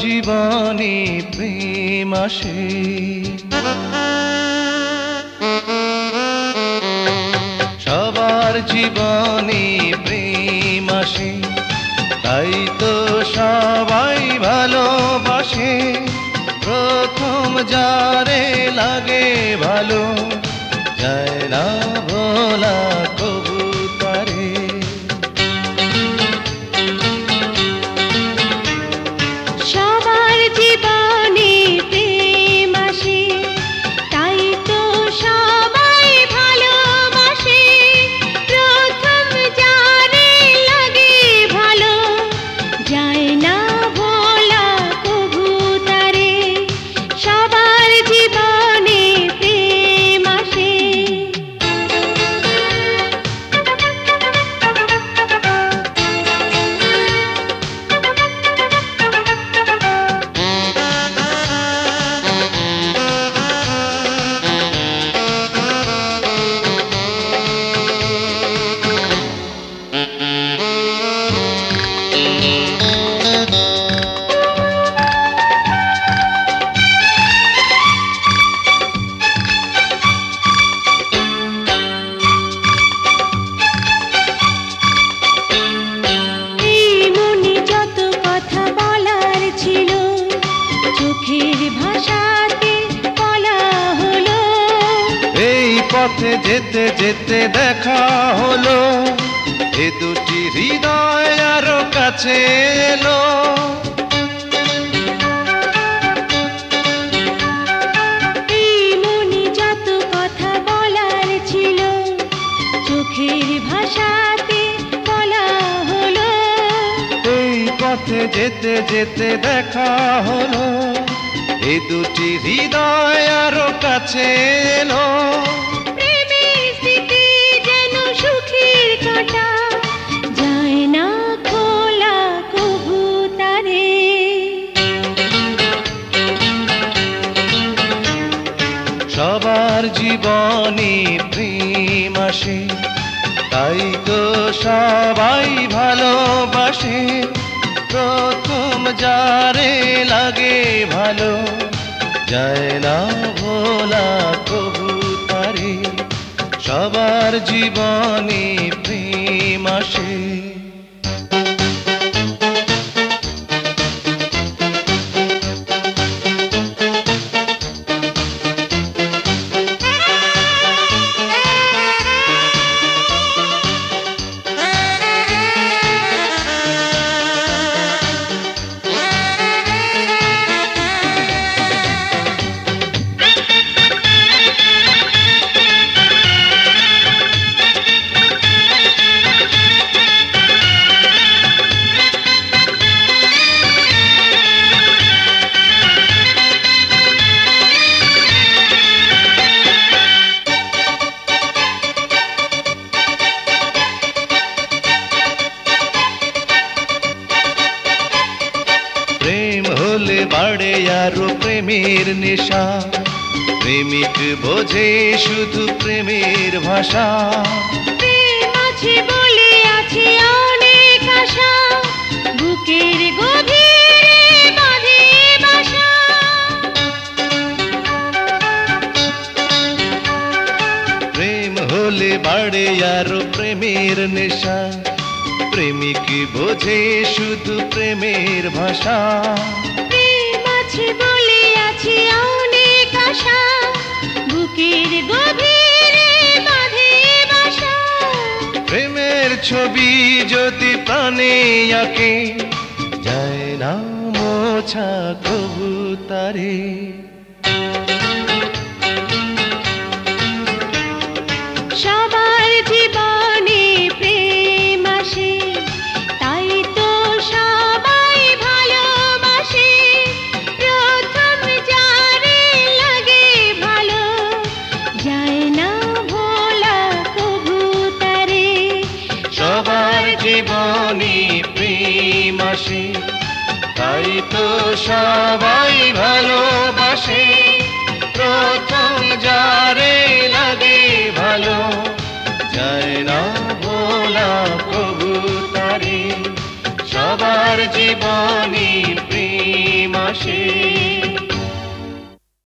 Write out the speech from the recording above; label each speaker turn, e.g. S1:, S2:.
S1: জীবনে প্রেম আসে, সবার জীবনে প্রেম আসে, তাই তো সবাই ভালোবাসে। প্রথম যারে লাগে ভালো, যায় না ভোলা কবু তারে।
S2: সবার জীবনে প্রেম আসে, তাই তো সবাই ভালোবাসে। প্রথম যারে লাগে ভালো, যায় না ভোলা কবু তারে। সবার জীবনে প্রেম আসে।
S1: পথে যেতে যেতে দেখা হলো, এ দুটি হৃদয় আরো কাছে এলো।
S2: এই মনে যত কথা বলার ছিল, চোখের ভাষাতে বলা হলো।
S1: এই পথে যেতে যেতে দেখা হলো, এ দুটি হৃদয় আরো কাছে এলো। সবার জীবনে প্রেম আসে, তাই তো সবাই ভালোবাসে। প্রথম যারে লাগে ভালো, যায় না ভোলা কবু তারে। সবার জীবনে প্রেম আসে। বাড়ে আরো প্রেমের নেশা, প্রেমিক বোঝে শুধু প্রেমের ভাষা।
S2: প্রেম আছে বলে আছে অনেক আশা, বুকের গভীরে বাঁধে বাসা।
S1: প্রেম হলে বাড়ে আরো প্রেমের নেশা, প্রেমিক বোঝে শুধু প্রেমের ভাষা।
S2: প্রেম আছে বলে আছে অনেক আশা, বুকের গভীরে বাঁধে বাসা।
S1: প্রেমের ছবি যদি প্রাণে আঁকে, যায় না মোছা কবু তারে।
S2: সবার জীবনে প্রেম আসে, তাই তো সবাই ভালোবাসে। প্রথম যারে লাগে ভালো, যায় না ভোলা কবু তারে।
S1: সবার জীবনে প্রেম আসে, তাই তো সবাই ভালোবাসে। প্রথম যারে লাগে ভালো, যায় না ভোলা কবু তারে। সবার জীবনে প্রেম আসে।